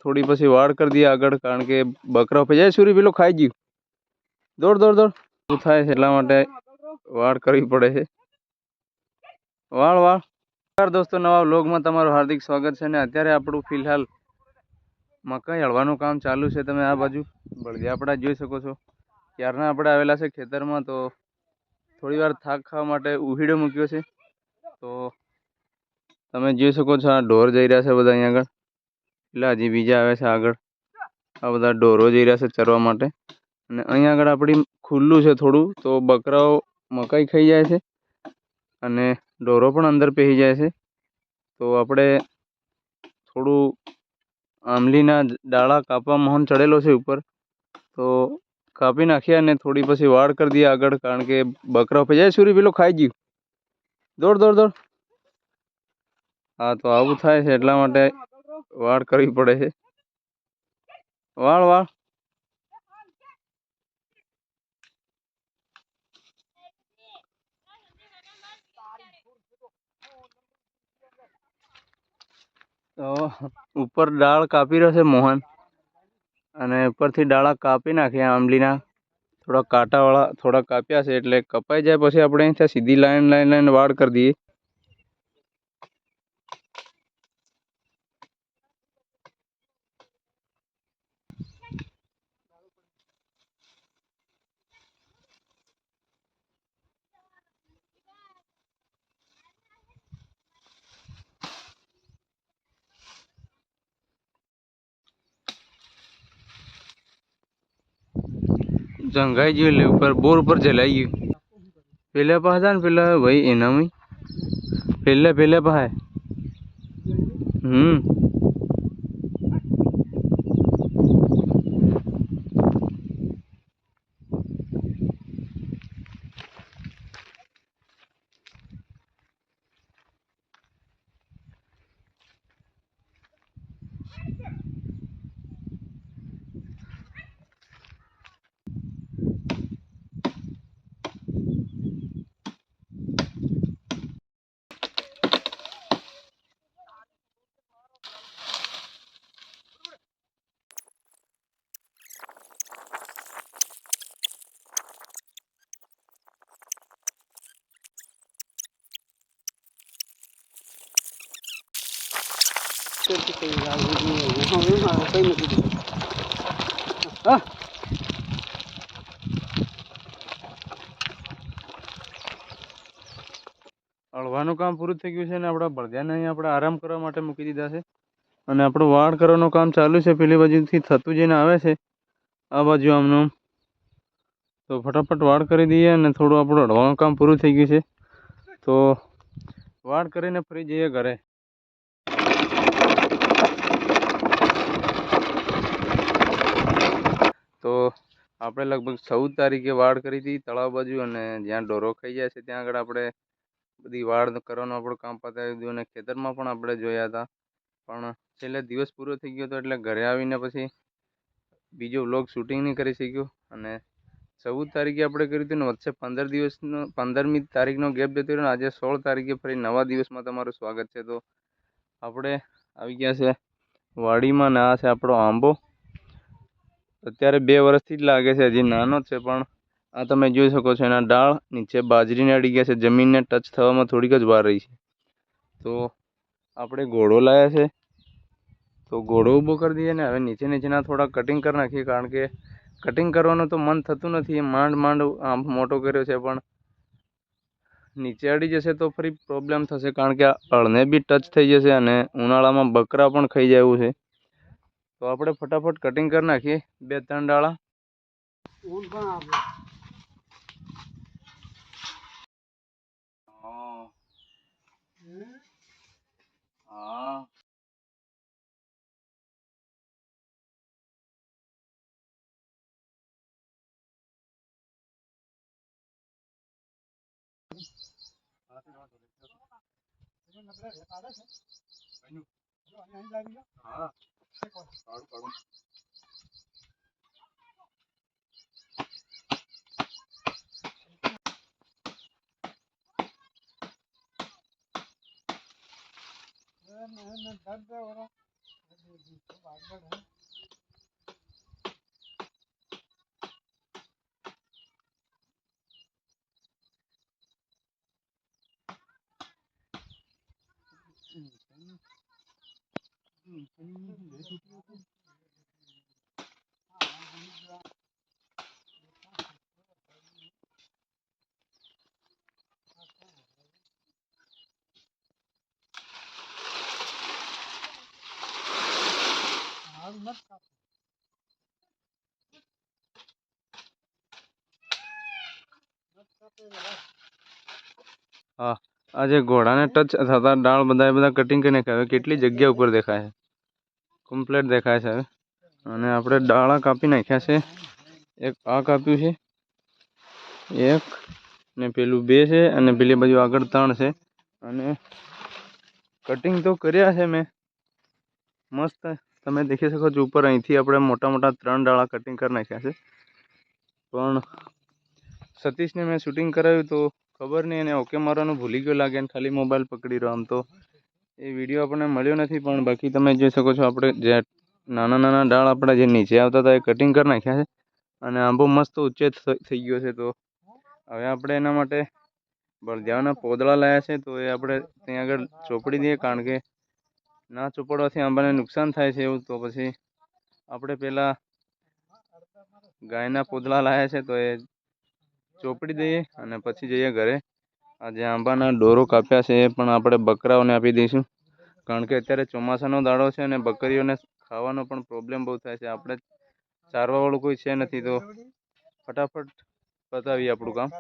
थोड़ी पछी वाड़ कर दिए आगळ, कारण के बकरा पे जाए सूरी पेलो खाई गયું। दौड़ दौड़ दौड़ શું થાય છે એટલા માટે વાડ કરવી પડે છે। વાળ વાળ નમસ્કાર દોસ્તો, નવા વ્લોગમાં તમારું હાર્દિક સ્વાગત છે। ને અત્યારે આપણું ફિલહાલ મકાઈ હળવાનું કામ ચાલુ છે। તમે આ બાજુ બળદિયાપડા જોઈ શકો છો। ક્યારના આપણે આવેલા છે ખેતરમાં, તો થોડી વાર થાક ખાવા માટે ઉહીડો મૂક્યો છે। તો તમે જોઈ શકો છો આ ઢોર જઈ રહ્યા છે બધા અહીંયા આગળ, એટલે હજી બીજા આવે છે આગળ। આ બધા ઢોરો જઈ રહ્યા છે ચરવા માટે, અને અહીંયા આગળ આપણી ખુલ્લું છે થોડું, તો બકરાઓ મકાઈ ખાઈ જાય છે અને ઢોરો પણ અંદર પેહી જાય છે। તો આપણે થોડું આંબલીના ડાળા કાપવા મોહન ચડેલો છે ઉપર, તો કાપી નાખીએ અને થોડી પછી વાડ કરી દઈએ આગળ, કારણ કે બકરા पे જાય सूरी પેલો ખાઈ ગયું। દોડ દોડ દોડ હા, તો આવું થાય છે એટલા માટે વાડ કરવી પડે છે। વાળ વાળ તો ઉપર ડાળ કાપી રહ્યો છે મોહન, અને ઉપરથી ડાળા કાપી નાખ્યા આંબલીના, થોડા કાંટાવાળા થોડા કાપ્યા છે, એટલે કપાઈ જાય પછી આપણે અહીંથી સીધી લાઈન લાઈન લાઈન વાડ કરી દઈએ। જંગાઈ ગયું એટલે ઉપર બોર ઉપર જલાઈ ગયું। પેલા પાસે હતા ને પેલા ભાઈ એનામાં પેલા પાસે હળવાનું કામ પૂરું થઈ ગયું છે ને આપણા બળદિયાને અહીં આપણે આરામ કરવા માટે મૂકી દીધા છે, અને આપણું વાડ કરવાનું કામ ચાલુ છે। પેલી બાજુથી થતું જઈને આવે છે આ બાજુ આમનું, તો ફટાફટ વાડ કરી દઈએ અને થોડું આપણું હળવાનું કામ પૂરું થઈ ગયું છે, તો વાડ કરીને ફરી જઈએ ઘરે। તો આપણે લગભગ 14 તારીખે વાડ કરી હતી તળાવ બાજુ, અને જ્યાં ઢોરો ખાઈ જાય છે ત્યાં આગળ આપણે બધી વાડ કરવાનું આપણું કામ પતાવી દીધું, અને ખેતરમાં પણ આપણે જોયા હતા, પણ છેલ્લે દિવસ પૂરો થઈ ગયો હતો એટલે ઘરે આવીને પછી બીજો વ્લોગ શૂટિંગ નહીં કરી શક્યો। અને 14 તારીખે આપણે કર્યું હતું ને વચ્ચે 15મી તારીખનો ગેપ જતો રહ્યો, આજે 16 તારીખે ફરી નવા દિવસમાં તમારું સ્વાગત છે। તો આપણે આવી ગયા છે વાડીમાં, ને આ છે આપણો આંબો। અત્યારે 2 વર્ષથી જ લાગે છે, હજી નાનો જ છે, પણ આ તમે જોઈ શકો છો એના ડાળ નીચે બાજરીને અડી ગયા છે, જમીનને ટચ થવામાં થોડીક જ વાર રહી છે। તો આપણે ઘોડો લાવ્યા છે, તો ઘોડો ઊભો કરી દઈએ ને હવે નીચેના થોડા કટિંગ કરી નાખીએ, કારણ કે કટિંગ કરવાનું તો મન થતું નથી, માંડ આમ મોટો કર્યો છે, પણ નીચે અડી જશે તો ફરી પ્રોબ્લેમ થશે, કારણ કે અળને બી ટચ થઈ જશે અને ઉનાળામાં બકરા પણ ખાઈ જાય એવું છે। તો આપણે ફટાફટ કટિંગ કરી નાખીએ 2-3 ડાળા। હા, આ જે ઘોડાને ટચ થતા ડાળ બધા કટિંગ કરીને નાખ્યા. કેટલી જગ્યા ઉપર દેખાય છે, કમ્પ્લીટ દેખાય છે. અને આપણે ડાળા કાપી નાખ્યા છે. એક આ કાપ્યું છે, એક ને પેલું 2 છે, અને પેલી બાજુ આગળ 3 છે. અને કટિંગ તો કર્યા છે મેં મસ્ત. તમે દેખી શકો છો ઉપર અહીંથી આપણે મોટા મોટા 3 ડાળા કટિંગ કરી નાખ્યા છે. પણ સતીશને મેં શૂટિંગ કરાવ્યું તો ખબર નહીં, એને ઓકે મારવાનું ભૂલી ગયો લાગે ને ખાલી મોબાઈલ પકડી રહ્યો. આમ તો એ વિડીયો આપણને મળ્યો નથી, પણ બાકી તમે જોઈ શકો છો આપણે જે નાના નાના ડાળ આપણા જે નીચે આવતા હતા એ કટિંગ કરી નાખ્યા છે. અને આંબો મસ્ત ઊંચે થઈ ગયો છે. તો હવે આપણે એના માટે બળદિયાના પોદળા લાવ્યા છે. તો એ આપણે ત્યાં આગળ ચોપડી દઈએ, કારણ કે ના ચોપડવાથી આંબાને નુકસાન થાય છે એવું. તો પછી આપણે પેલા ગાયના પોદળા લાવ્યા છે, તો એ ચોપડી દઈએ અને પછી જઈએ ઘરે. આ જે આંબાના ડોરો કાપ્યા છે એ પણ આપણે બકરાઓને આપી દઈશું, કારણ કે અત્યારે ચોમાસાનો દાડો છે અને બકરીઓને ખાવાનો પણ પ્રોબ્લેમ બહુ થાય છે. આપણે ચારવા વાળું કોઈ છે નથી, તો ફટાફટ પતાવીએ આપણું કામ.